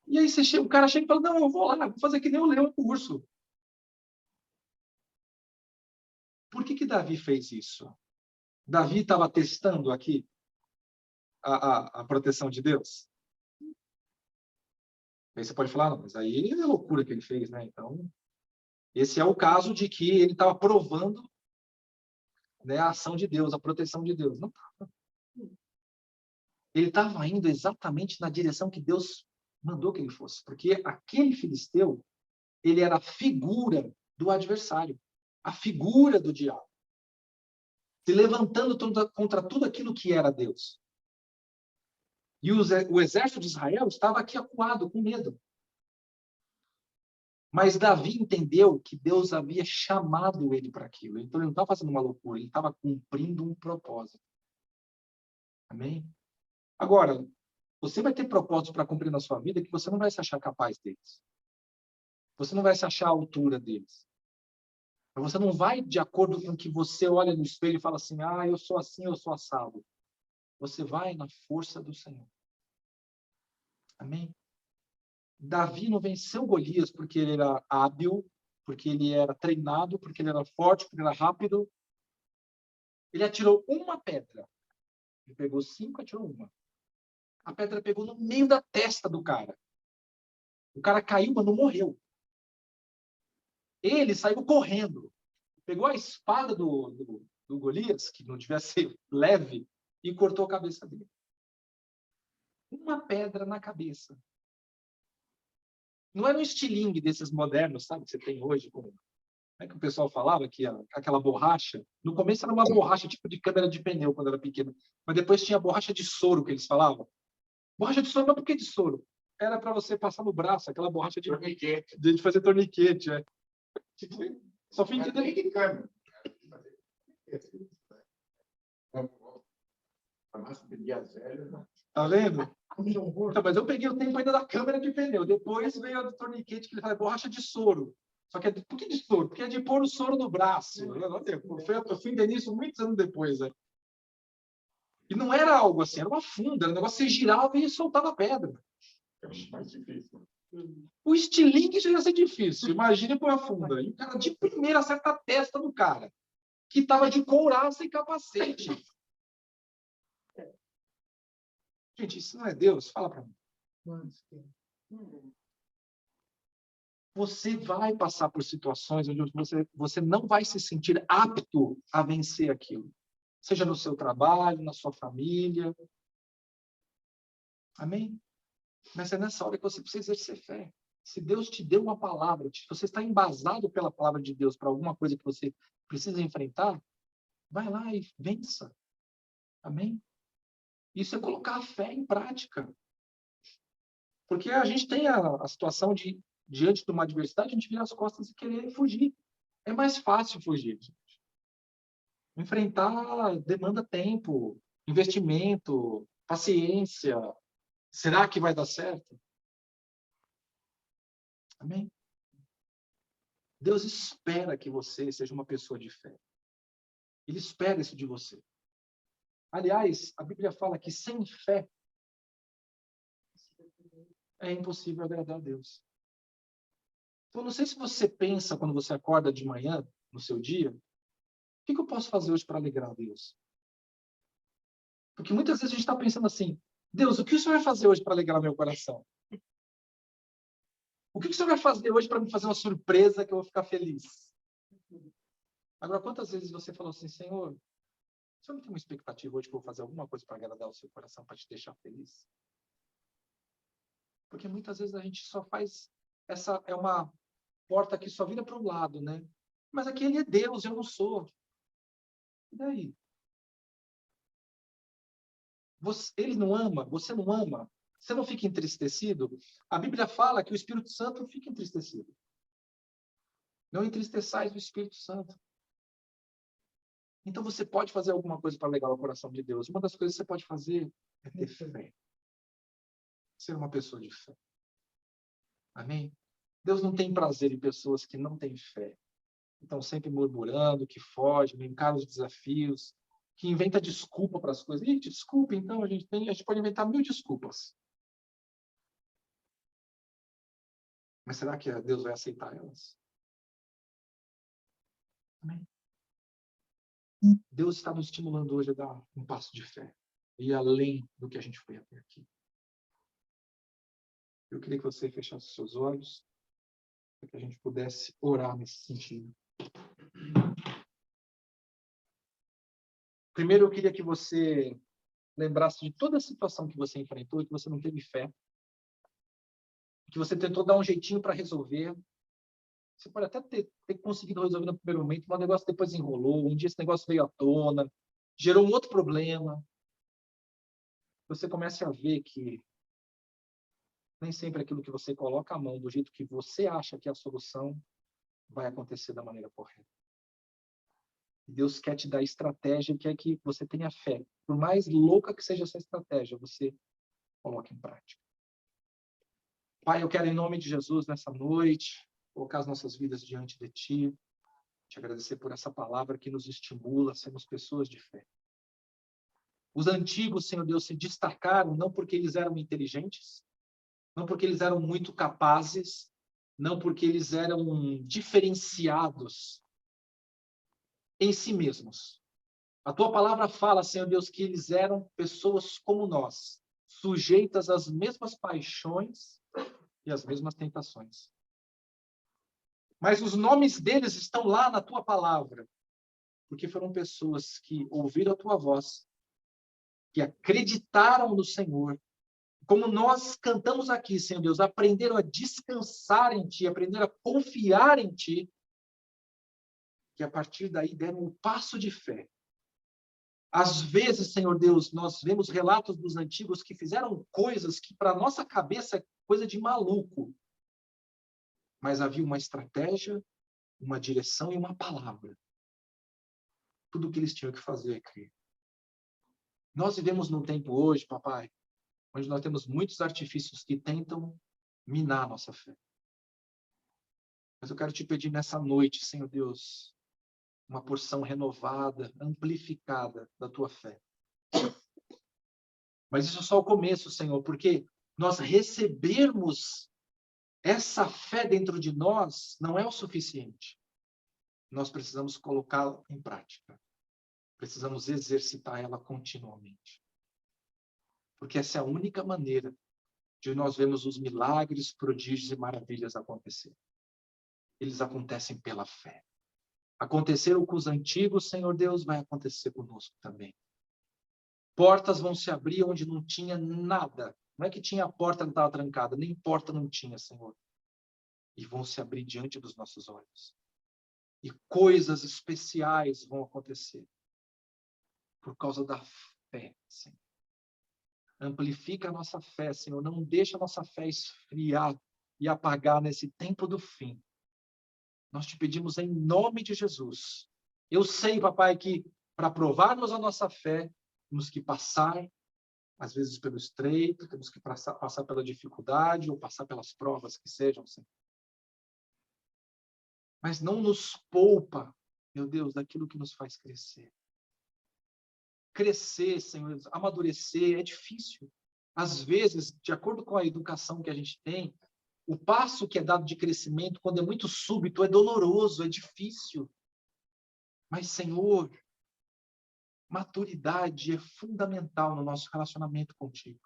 E aí o cara chega e fala, não, eu vou lá, vou fazer que nem o leão com o urso. Por que Davi fez isso? Davi estava testando aqui a proteção de Deus? Aí você pode falar, não, mas aí é loucura que ele fez, né? Então, esse é o caso de que ele estava provando, né, a ação de Deus, a proteção de Deus. Não estava. Ele estava indo exatamente na direção que Deus mandou que ele fosse, porque aquele filisteu, ele era a figura do adversário, a figura do diabo, se levantando contra tudo aquilo que era Deus. E o exército de Israel estava aqui acuado, com medo. Mas Davi entendeu que Deus havia chamado ele para aquilo. Então ele não estava fazendo uma loucura, ele estava cumprindo um propósito. Amém? Agora, você vai ter propósitos para cumprir na sua vida que você não vai se achar capaz deles. Você não vai se achar à altura deles. Você não vai de acordo com o que você olha no espelho e fala assim, eu sou assim, eu sou assado. Você vai na força do Senhor. Amém? Davi não venceu Golias porque ele era hábil, porque ele era treinado, porque ele era forte, porque ele era rápido. Ele atirou uma pedra. Ele pegou 5, atirou uma. A pedra pegou no meio da testa do cara. O cara caiu, mas não morreu. Ele saiu correndo. Pegou a espada do Golias, que não devia ser leve, e cortou a cabeça dele. Uma pedra na cabeça. Não era um estilingue desses modernos, sabe, que você tem hoje. Como é que o pessoal falava? Que aquela borracha. No começo era uma borracha tipo de câmera de pneu, quando era pequena. Mas depois tinha borracha de soro, que eles falavam. Borracha de soro, mas por que de soro? Era para você passar no braço, aquela borracha de fazer torniquete. É. Só fim de Tá vendo? Então, mas eu peguei o tempo ainda da câmera de pneu. Depois veio a do torniquete, que ele fala borracha de soro. Só que por que de soro? Porque é de pôr o soro no braço. Eu fui entender isso muitos anos depois. Né? E não era algo assim, era uma funda. Era um negócio que você girava e soltava a pedra. É mais difícil. O estilingue já ia ser difícil. Imagine pôr a funda. E o cara de primeira acerta a testa do cara, que estava de couraça e capacete. Gente, isso não é Deus? Fala para mim. Você vai passar por situações onde você não vai se sentir apto a vencer aquilo. Seja no seu trabalho, na sua família. Amém? Mas é nessa hora que você precisa exercer fé. Se Deus te deu uma palavra, se você está embasado pela palavra de Deus para alguma coisa que você precisa enfrentar, vai lá e vença. Amém? Isso é colocar a fé em prática. Porque a gente tem a situação de, diante de uma adversidade, a gente vira as costas e querer fugir. É mais fácil fugir, gente. Enfrentar demanda tempo, investimento, paciência. Será que vai dar certo? Amém? Deus espera que você seja uma pessoa de fé. Ele espera isso de você. Aliás, a Bíblia fala que sem fé é impossível agradar a Deus. Então, não sei se você pensa, quando você acorda de manhã, no seu dia, o que eu posso fazer hoje para alegrar a Deus? Porque muitas vezes a gente está pensando assim, Deus, o que o Senhor vai fazer hoje para alegrar meu coração? O que o Senhor vai fazer hoje para me fazer uma surpresa que eu vou ficar feliz? Agora, quantas vezes você falou assim, Senhor, o Senhor não tem uma expectativa hoje que eu vou fazer alguma coisa para agradar o seu coração, para te deixar feliz? Porque muitas vezes a gente só faz... Essa é uma porta que só vira para um lado, né? Mas aqui ele é Deus, eu não sou. E daí? Ele não ama? Você não ama? Você não fica entristecido? A Bíblia fala que o Espírito Santo fica entristecido. Não entristeçais o Espírito Santo. Então você pode fazer alguma coisa para alegrar o coração de Deus. Uma das coisas que você pode fazer é ter fé. Ser uma pessoa de fé. Amém? Deus não tem prazer em pessoas que não têm fé. Que estão sempre murmurando, que fogem, não encaram os desafios, que inventa desculpa para as coisas. Ih, desculpa, então a gente pode inventar 1000 desculpas. Mas será que Deus vai aceitar elas? Amém? Deus está nos estimulando hoje a dar um passo de fé. E além do que a gente foi até aqui. Eu queria que você fechasse os seus olhos, para que a gente pudesse orar nesse sentido. Primeiro, eu queria que você lembrasse de toda a situação que você enfrentou e que você não teve fé. Que você tentou dar um jeitinho para resolver. Você pode até ter conseguido resolver no primeiro momento, mas o negócio depois enrolou. Um dia esse negócio veio à tona, gerou um outro problema. Você começa a ver que nem sempre aquilo que você coloca a mão do jeito que você acha que é a solução vai acontecer da maneira correta. Deus quer te dar estratégia, quer que você tenha fé. Por mais louca que seja essa estratégia, você coloque em prática. Pai, eu quero, em nome de Jesus, nessa noite, colocar as nossas vidas diante de Ti, te agradecer por essa palavra que nos estimula a sermos pessoas de fé. Os antigos, Senhor Deus, se destacaram não porque eles eram inteligentes, não porque eles eram muito capazes, não porque eles eram diferenciados em si mesmos. A Tua palavra fala, Senhor Deus, que eles eram pessoas como nós, sujeitas às mesmas paixões e às mesmas tentações. Mas os nomes deles estão lá na Tua palavra, porque foram pessoas que ouviram a Tua voz, que acreditaram no Senhor. Como nós cantamos aqui, Senhor Deus, aprenderam a descansar em Ti, aprenderam a confiar em Ti, que a partir daí deram um passo de fé, Às vezes, Senhor Deus, nós vemos relatos dos antigos que fizeram coisas que para nossa cabeça é coisa de maluco. Mas havia uma estratégia, uma direção e uma palavra. Tudo o que eles tinham que fazer é crer. Nós vivemos num tempo hoje, papai, onde nós temos muitos artifícios que tentam minar a nossa fé. Mas eu quero te pedir nessa noite, Senhor Deus, uma porção renovada, amplificada da tua fé. Mas isso é só o começo, Senhor, porque nós recebermos essa fé dentro de nós não é o suficiente. Nós precisamos colocá-la em prática. Precisamos exercitar ela continuamente. Porque essa é a única maneira de nós vermos os milagres, prodígios e maravilhas acontecer. Eles acontecem pela fé. Aconteceram com os antigos, Senhor Deus, vai acontecer conosco também. Portas vão se abrir onde não tinha nada. Não é que tinha a porta que estava trancada, nem porta não tinha, Senhor. E vão se abrir diante dos nossos olhos. E coisas especiais vão acontecer. Por causa da fé, Senhor. Amplifica a nossa fé, Senhor. Não deixa a nossa fé esfriar e apagar nesse tempo do fim. Nós te pedimos em nome de Jesus. Eu sei, papai, que para provarmos a nossa fé, temos que passar, às vezes, pelo estreito, temos que passar pela dificuldade ou passar pelas provas que sejam, Senhor. Mas não nos poupa, meu Deus, daquilo que nos faz crescer. Crescer, Senhor, amadurecer é difícil. Às vezes, de acordo com a educação que a gente tem, o passo que é dado de crescimento, quando é muito súbito, é doloroso, é difícil. Mas, Senhor, maturidade é fundamental no nosso relacionamento contigo.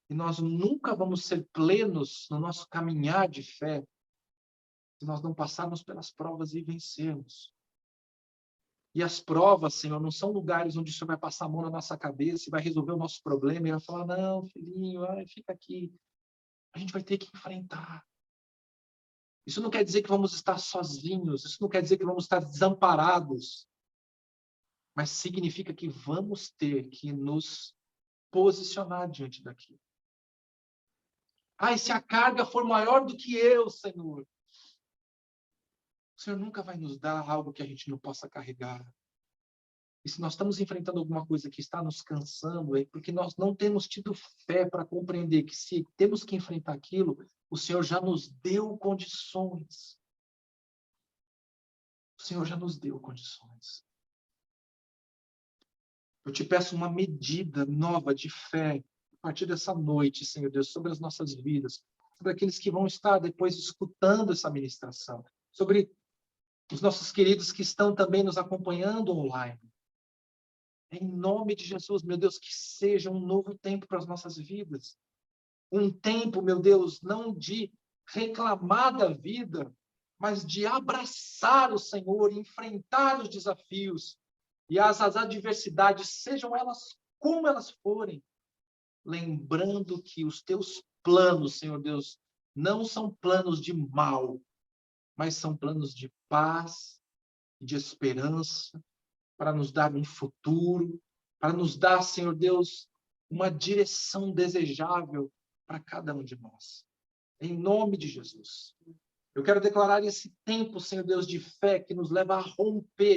E nós nunca vamos ser plenos no nosso caminhar de fé se nós não passarmos pelas provas e vencermos. E as provas, Senhor, não são lugares onde o Senhor vai passar a mão na nossa cabeça e vai resolver o nosso problema e vai falar, não, filhinho, fica aqui. A gente vai ter que enfrentar. Isso não quer dizer que vamos estar sozinhos, isso não quer dizer que vamos estar desamparados, mas significa que vamos ter que nos posicionar diante daquilo. E se a carga for maior do que eu, Senhor? O Senhor nunca vai nos dar algo que a gente não possa carregar. E se nós estamos enfrentando alguma coisa que está nos cansando, é porque nós não temos tido fé para compreender que se temos que enfrentar aquilo, o Senhor já nos deu condições. O Senhor já nos deu condições. Eu te peço uma medida nova de fé a partir dessa noite, Senhor Deus, sobre as nossas vidas, sobre aqueles que vão estar depois escutando essa ministração, sobre os nossos queridos que estão também nos acompanhando online. Em nome de Jesus, meu Deus, que seja um novo tempo para as nossas vidas. Um tempo, meu Deus, não de reclamar da vida, mas de abraçar o Senhor, enfrentar os desafios e as adversidades, sejam elas como elas forem, lembrando que os teus planos, Senhor Deus, não são planos de mal, mas são planos de paz e de esperança, para nos dar um futuro, para nos dar, Senhor Deus, uma direção desejável para cada um de nós. Em nome de Jesus. Eu quero declarar esse tempo, Senhor Deus, de fé que nos leva a romper